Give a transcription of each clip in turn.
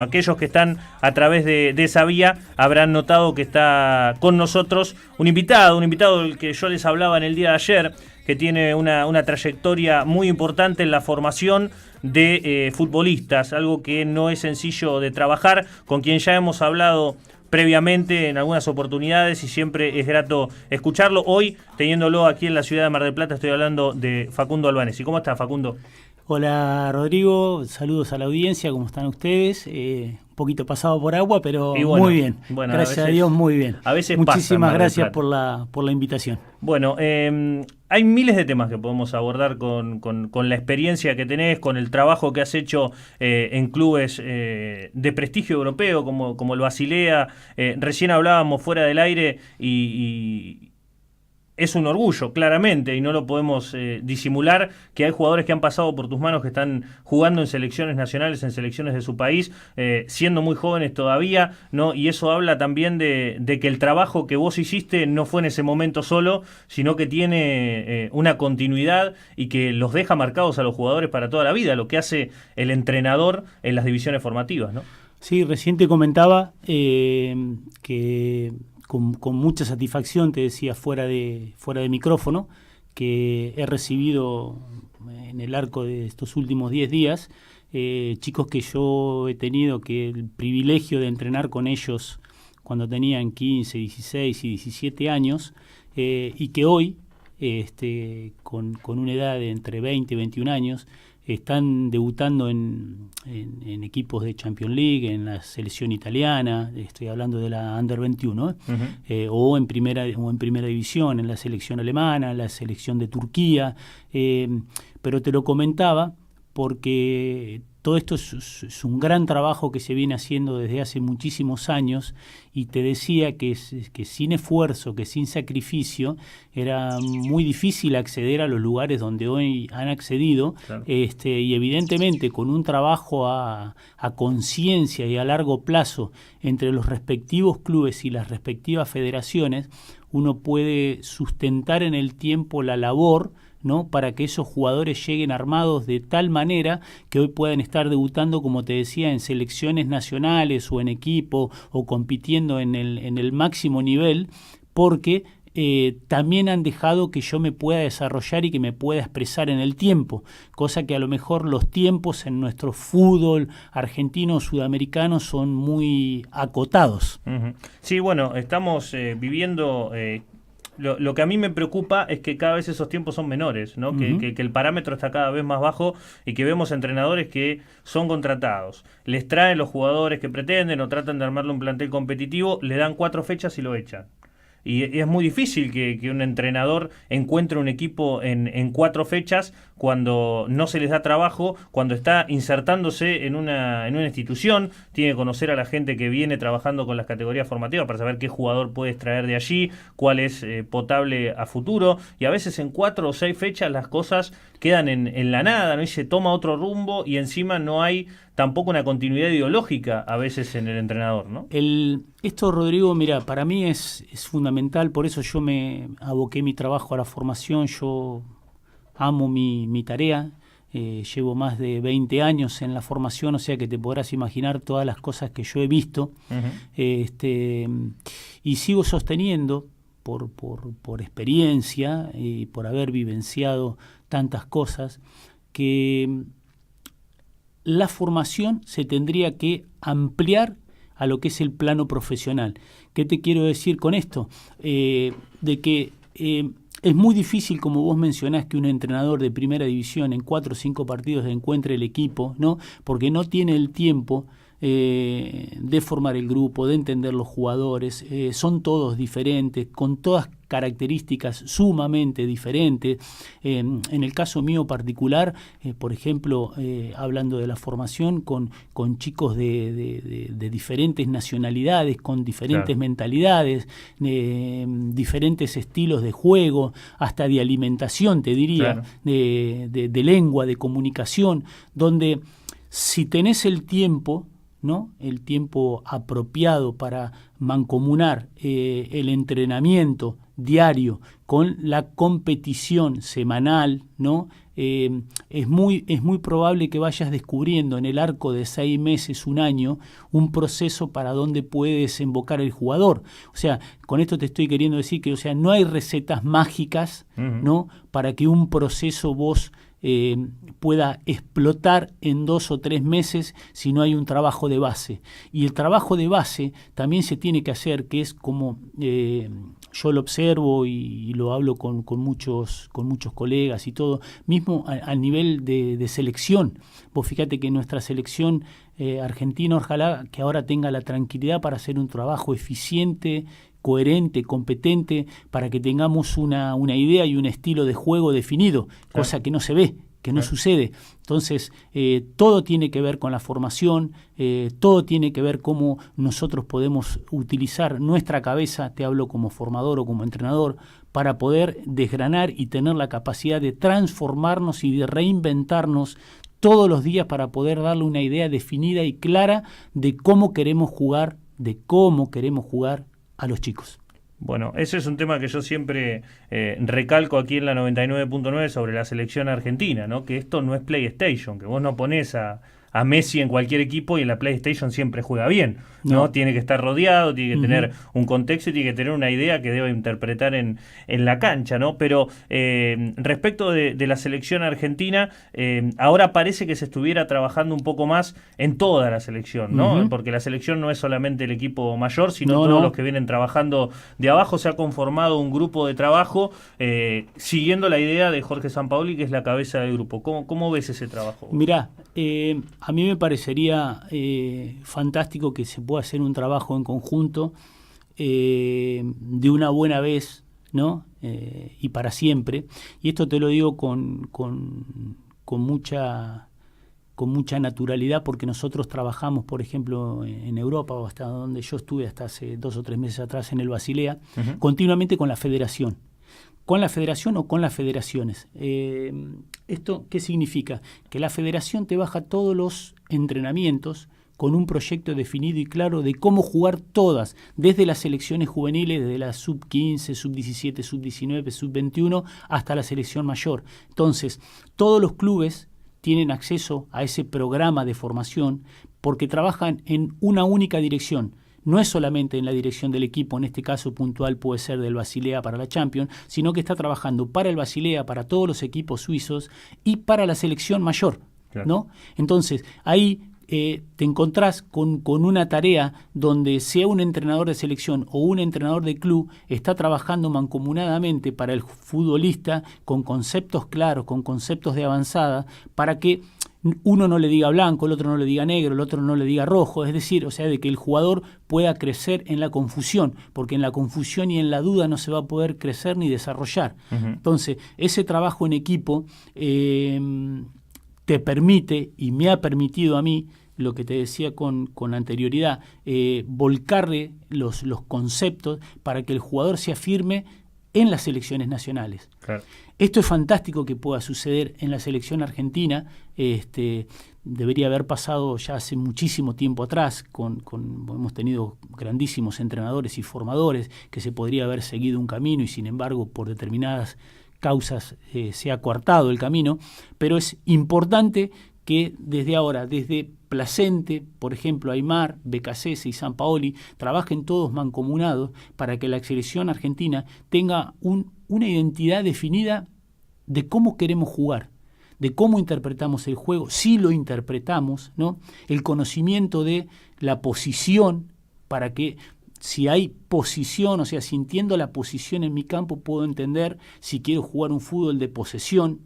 Aquellos que están a través de esa vía habrán notado que está con nosotros un invitado del que yo les hablaba en el día de ayer, que tiene una trayectoria muy importante en la formación de futbolistas, algo que no es sencillo de trabajar, con quien ya hemos hablado previamente en algunas oportunidades y siempre es grato escucharlo. Hoy, teniéndolo aquí en la ciudad de Mar del Plata, estoy hablando de Facundo Albanesi. ¿Cómo está, Facundo? Hola Rodrigo, saludos a la audiencia, ¿cómo están ustedes? Un poquito pasado por agua, pero bueno, muy bien, bueno, gracias a Dios, muy bien. A veces muchísimas gracias por la invitación. Bueno, hay miles de temas que podemos abordar con la experiencia que tenés, con el trabajo que has hecho en clubes de prestigio europeo como el Basilea. Recién hablábamos fuera del aire y es un orgullo, claramente, y no lo podemos disimular, que hay jugadores que han pasado por tus manos, que están jugando en selecciones nacionales, en selecciones de su país, siendo muy jóvenes todavía, ¿no? Y eso habla también de que el trabajo que vos hiciste no fue en ese momento solo, sino que tiene una continuidad y que los deja marcados a los jugadores para toda la vida, lo que hace el entrenador en las divisiones formativas, ¿no? Sí, recién te comentaba que con mucha satisfacción, te decía fuera de micrófono, que he recibido en el arco de estos últimos 10 días chicos que yo he tenido el privilegio de entrenar con ellos cuando tenían 15, 16 y 17 años y que hoy, con una edad de entre 20 y 21 años, están debutando en equipos de Champions League, en la selección italiana, estoy hablando de la Under 21, o en primera división, en la selección alemana, en la selección de Turquía, pero te lo comentaba porque todo esto es un gran trabajo que se viene haciendo desde hace muchísimos años, y te decía que sin esfuerzo, que sin sacrificio, era muy difícil acceder a los lugares donde hoy han accedido, claro. Y evidentemente con un trabajo a conciencia y a largo plazo entre los respectivos clubes y las respectivas federaciones, uno puede sustentar en el tiempo la labor, ¿no?, para que esos jugadores lleguen armados de tal manera que hoy puedan estar debutando, como te decía, en selecciones nacionales o en equipo o compitiendo en el máximo nivel, porque también han dejado que yo me pueda desarrollar y que me pueda expresar en el tiempo, cosa que a lo mejor los tiempos en nuestro fútbol argentino o sudamericano son muy acotados. Uh-huh. Sí, bueno, estamos viviendo... Lo que a mí me preocupa es que cada vez esos tiempos son menores, ¿no? Uh-huh. que el parámetro está cada vez más bajo y que vemos entrenadores que son contratados, les traen los jugadores que pretenden o tratan de armarle un plantel competitivo, le dan 4 fechas y lo echan. Y es muy difícil que un entrenador encuentre un equipo en 4 fechas cuando no se les da trabajo, cuando está insertándose en una institución, tiene que conocer a la gente que viene trabajando con las categorías formativas para saber qué jugador puede extraer de allí, cuál es potable a futuro, y a veces en 4 o 6 fechas las cosas quedan en la nada, ¿no? Y se toma otro rumbo y encima no hay tampoco una continuidad ideológica a veces en el entrenador, ¿no? Esto, Rodrigo, mira, para mí es fundamental, por eso yo me aboqué mi trabajo a la formación, yo amo mi tarea, llevo más de 20 años en la formación, o sea que te podrás imaginar todas las cosas que yo he visto, uh-huh. Y sigo sosteniendo por experiencia y por haber vivenciado tantas cosas, que la formación se tendría que ampliar a lo que es el plano profesional. ¿Qué te quiero decir con esto? De que es muy difícil, como vos mencionás, que un entrenador de primera división en 4 o 5 partidos encuentre el equipo, ¿no? Porque no tiene el tiempo de formar el grupo, de entender los jugadores, son todos diferentes, con todas características sumamente diferentes. En el caso mío particular, por ejemplo, hablando de la formación con chicos de diferentes nacionalidades, con diferentes claro. mentalidades, diferentes estilos de juego, hasta de alimentación, te diría, claro. de lengua, de comunicación, donde si tenés el tiempo, ¿no? El tiempo apropiado para mancomunar el entrenamiento diario con la competición semanal, ¿no? Es muy probable que vayas descubriendo en el arco de 6 meses, un año, un proceso para donde puede desembocar el jugador. O sea, con esto te estoy queriendo decir que, o sea, no hay recetas mágicas, ¿no? Para que un proceso vos pueda explotar en 2 o 3 meses si no hay un trabajo de base. Y el trabajo de base también se tiene que hacer, que es como yo lo observo y lo hablo con muchos colegas y todo, mismo a nivel de selección. Vos fíjate que nuestra selección argentina, ojalá que ahora tenga la tranquilidad para hacer un trabajo eficiente, coherente, competente, para que tengamos una idea y un estilo de juego definido, claro, cosa que no se ve, que no sucede. Entonces, todo tiene que ver con la formación, todo tiene que ver cómo nosotros podemos utilizar nuestra cabeza, te hablo como formador o como entrenador, para poder desgranar y tener la capacidad de transformarnos y de reinventarnos todos los días para poder darle una idea definida y clara de cómo queremos jugar a los chicos. Bueno, ese es un tema que yo siempre recalco aquí en la 99.9 sobre la selección argentina, ¿no? Que esto no es PlayStation, que vos no ponés a Messi en cualquier equipo y en la PlayStation siempre juega bien, ¿no? Tiene que estar rodeado, tiene que tener un contexto y tiene que tener una idea que debe interpretar en la cancha, ¿no? Pero respecto de la selección argentina, ahora parece que se estuviera trabajando un poco más en toda la selección, ¿no? Porque la selección no es solamente el equipo mayor, sino todos los que vienen trabajando de abajo. Se ha conformado un grupo de trabajo siguiendo la idea de Jorge Sampaoli, que es la cabeza del grupo. ¿Cómo ves ese trabajo? Mirá, a mí me parecería fantástico que se pueda hacer un trabajo en conjunto de una buena vez, ¿no? Y para siempre. Y esto te lo digo con mucha naturalidad, porque nosotros trabajamos, por ejemplo, en Europa, o hasta donde yo estuve hasta hace 2 o 3 meses atrás en el Basilea, continuamente con la federación. ¿Con la federación o con las federaciones? ¿Esto qué significa? Que la federación te baja todos los entrenamientos con un proyecto definido y claro de cómo jugar todas, desde las selecciones juveniles, desde la sub-15, sub-17, sub-19, sub-21, hasta la selección mayor. Entonces, todos los clubes tienen acceso a ese programa de formación porque trabajan en una única dirección. No es solamente en la dirección del equipo, en este caso puntual puede ser del Basilea para la Champions, sino que está trabajando para el Basilea, para todos los equipos suizos y para la selección mayor, claro, ¿no? Entonces, ahí te encontrás con una tarea donde sea un entrenador de selección o un entrenador de club está trabajando mancomunadamente para el futbolista con conceptos claros, con conceptos de avanzada, para que uno no le diga blanco, el otro no le diga negro, el otro no le diga rojo, es decir, o sea, de que el jugador pueda crecer en la confusión, porque en la confusión y en la duda no se va a poder crecer ni desarrollar. Entonces, ese trabajo en equipo te permite, y me ha permitido a mí, lo que te decía con anterioridad, volcarle los conceptos para que el jugador se afirme en las selecciones nacionales. Claro. Esto es fantástico que pueda suceder en la selección argentina. Debería haber pasado ya hace muchísimo tiempo atrás. Hemos tenido grandísimos entrenadores y formadores que se podría haber seguido un camino y sin embargo por determinadas causas se ha coartado el camino. Pero es importante que desde ahora, desde Placente, por ejemplo, Aimar, Becasese y Sampaoli, trabajen todos mancomunados para que la selección argentina tenga una identidad definida de cómo queremos jugar, de cómo interpretamos el juego, si lo interpretamos, ¿no? El conocimiento de la posición, para que si hay posición, o sea, sintiendo la posición en mi campo, puedo entender si quiero jugar un fútbol de posesión,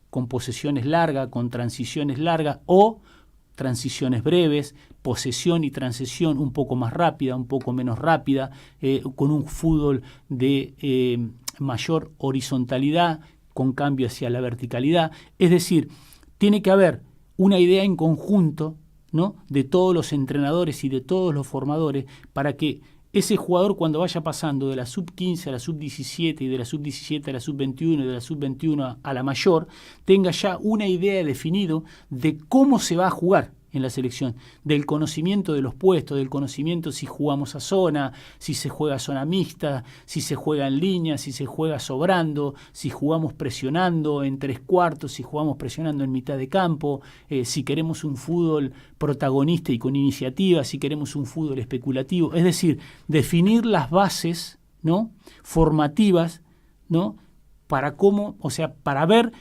con posesiones largas, con transiciones largas, o transiciones breves, posesión y transición un poco más rápida, un poco menos rápida, con un fútbol de mayor horizontalidad, con cambio hacia la verticalidad. Es decir, tiene que haber una idea en conjunto, ¿no?, de todos los entrenadores y de todos los formadores para que ese jugador, cuando vaya pasando de la sub-15 a la sub-17 y de la sub-17 a la sub-21 y de la sub-21 a la mayor, tenga ya una idea definida de cómo se va a jugar en la selección, del conocimiento de los puestos, del conocimiento si jugamos a zona, si se juega a zona mixta, si se juega en línea, si se juega sobrando, si jugamos presionando en 3/4, si jugamos presionando en mitad de campo, si queremos un fútbol protagonista y con iniciativa, si queremos un fútbol especulativo. Es decir, definir las bases, ¿no?, formativas, ¿no?, para cómo, o sea, para ver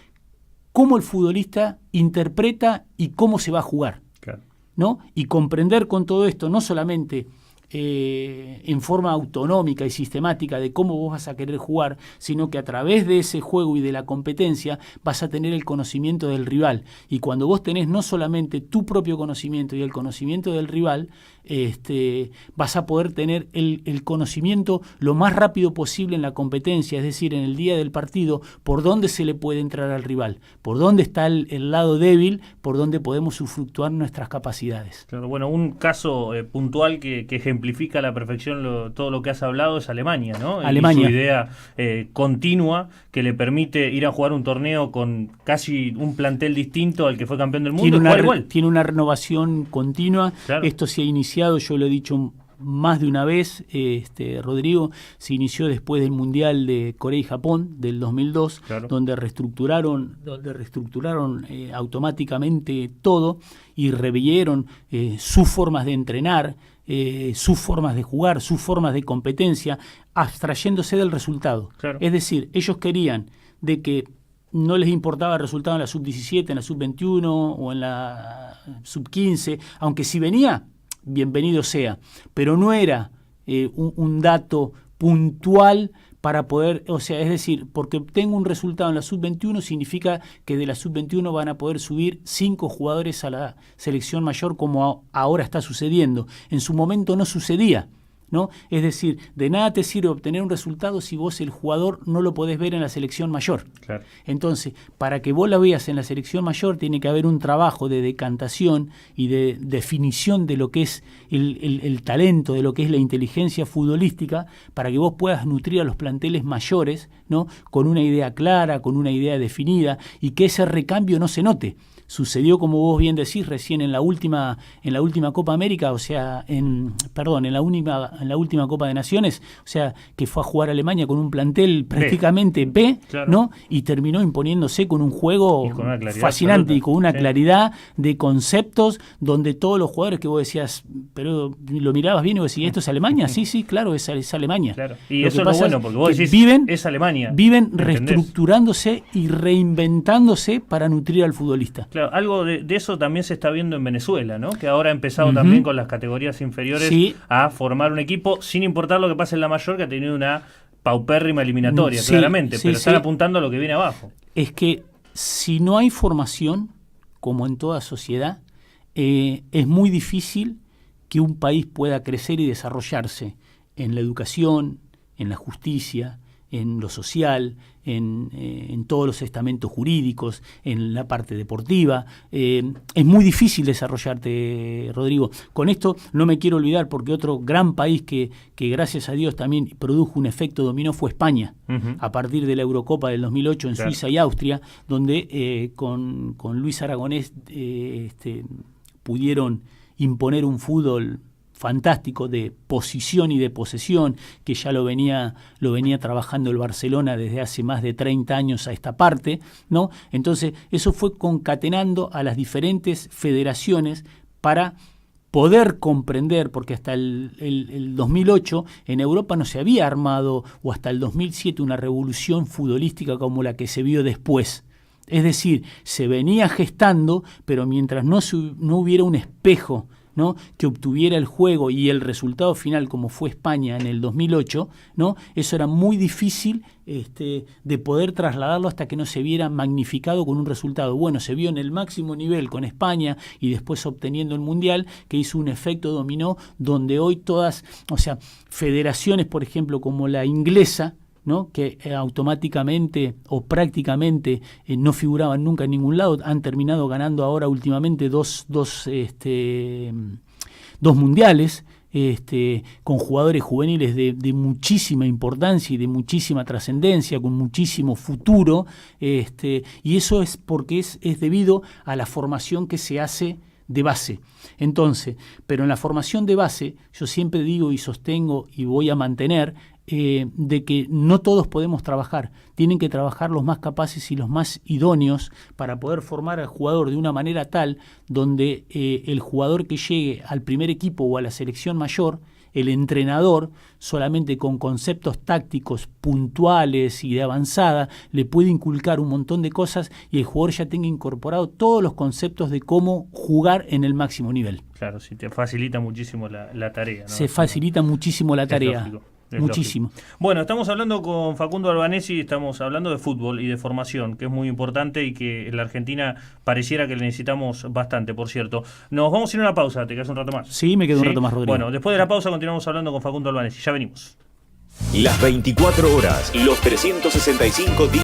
cómo el futbolista interpreta y cómo se va a jugar, claro, ¿no? Y comprender con todo esto no solamente en forma autonómica y sistemática de cómo vos vas a querer jugar, sino que a través de ese juego y de la competencia vas a tener el conocimiento del rival. Y cuando vos tenés no solamente tu propio conocimiento y el conocimiento del rival, vas a poder tener el conocimiento lo más rápido posible en la competencia, es decir, en el día del partido, por dónde se le puede entrar al rival, por dónde está el lado débil, por dónde podemos usufructuar nuestras capacidades. Claro, bueno, un caso puntual que ejemplifica a la perfección todo lo que has hablado es Alemania, ¿no? Alemania. Y su idea continua que le permite ir a jugar un torneo con casi un plantel distinto al que fue campeón del mundo. Tiene una renovación continua. Claro. Esto se ha iniciado, yo lo he dicho más de una vez, Rodrigo, se inició después del Mundial de Corea y Japón del 2002, claro, donde reestructuraron automáticamente todo y revieron sus formas de entrenar, sus formas de jugar, sus formas de competencia, abstrayéndose del resultado. Claro. Es decir, ellos querían de que no les importaba el resultado en la sub-17, en la sub-21 o en la sub-15, aunque si venía, bienvenido sea, pero no era un dato puntual para poder, o sea, es decir, porque obtengo un resultado en la sub-21 significa que de la sub-21 van a poder subir 5 jugadores a la selección mayor como ahora está sucediendo. En su momento no sucedía, ¿no? Es decir, de nada te sirve obtener un resultado si vos el jugador no lo podés ver en la selección mayor. Claro. Entonces, para que vos la veas en la selección mayor tiene que haber un trabajo de decantación y de definición de lo que es el talento, de lo que es la inteligencia futbolística, para que vos puedas nutrir a los planteles mayores, ¿no?, con una idea clara, con una idea definida, y que ese recambio no se note. Sucedió, como vos bien decís, recién en la última Copa América, o sea, en la última Copa de Naciones, o sea, que fue a jugar a Alemania con un plantel prácticamente B, claro, ¿no? Y terminó imponiéndose con un juego fascinante absoluta, y con una claridad de conceptos, donde todos los jugadores que vos decías, pero lo mirabas bien y vos decías, ¿esto es Alemania? Sí, claro, es Alemania. Claro. Y eso es lo bueno, porque vos decís, es Alemania. Viven reestructurándose y reinventándose para nutrir al futbolista. Claro. Algo de eso también se está viendo en Venezuela, ¿no? Que ahora ha empezado también con las categorías inferiores a formar un equipo, sin importar lo que pase en la mayor, que ha tenido una paupérrima eliminatoria, claramente, pero están apuntando a lo que viene abajo. Es que si no hay formación, como en toda sociedad, es muy difícil que un país pueda crecer y desarrollarse en la educación, en la justicia, en lo social, en todos los estamentos jurídicos, en la parte deportiva. Es muy difícil desarrollarte, Rodrigo. Con esto no me quiero olvidar, porque otro gran país que gracias a Dios también produjo un efecto dominó fue España, a partir de la Eurocopa del 2008 en Suiza y Austria, donde con Luis Aragonés pudieron imponer un fútbol fantástico de posición y de posesión, que ya lo venía trabajando el Barcelona desde hace más de 30 años a esta parte, ¿no? Entonces, eso fue concatenando a las diferentes federaciones para poder comprender, porque hasta el 2008 en Europa no se había armado, o hasta el 2007, una revolución futbolística como la que se vio después. Es decir, se venía gestando, pero mientras no hubiera un espejo, ¿no?, que obtuviera el juego y el resultado final como fue España en el 2008, ¿no?, eso era muy difícil de poder trasladarlo hasta que no se viera magnificado con un resultado. Bueno, se vio en el máximo nivel con España y después obteniendo el Mundial, que hizo un efecto dominó, donde hoy todas, o sea, federaciones, por ejemplo, como la inglesa, ¿no?, que automáticamente o prácticamente no figuraban nunca en ningún lado, han terminado ganando ahora últimamente dos mundiales, con jugadores juveniles de muchísima importancia y de muchísima trascendencia, con muchísimo futuro, y eso es porque es debido a la formación que se hace de base. Entonces, pero en la formación de base, yo siempre digo y sostengo y voy a mantener de que no todos podemos trabajar. Tienen que trabajar los más capaces y los más idóneos para poder formar al jugador de una manera tal donde el jugador que llegue al primer equipo o a la selección mayor, el entrenador, solamente con conceptos tácticos puntuales y de avanzada, le puede inculcar un montón de cosas y el jugador ya tenga incorporado todos los conceptos de cómo jugar en el máximo nivel. Claro, sí, te facilita muchísimo la tarea, ¿no? Se facilita muchísimo la tarea. Lógico. Muchísimo. Bueno, estamos hablando con Facundo Albanesi, estamos hablando de fútbol y de formación, que es muy importante y que en la Argentina pareciera que le necesitamos bastante, por cierto. Nos vamos a ir a una pausa, ¿te quedas un rato más? Sí, me quedo un rato más, Rodrigo. Bueno, después de la pausa continuamos hablando con Facundo Albanesi, ya venimos. Las 24 horas, los 365 días.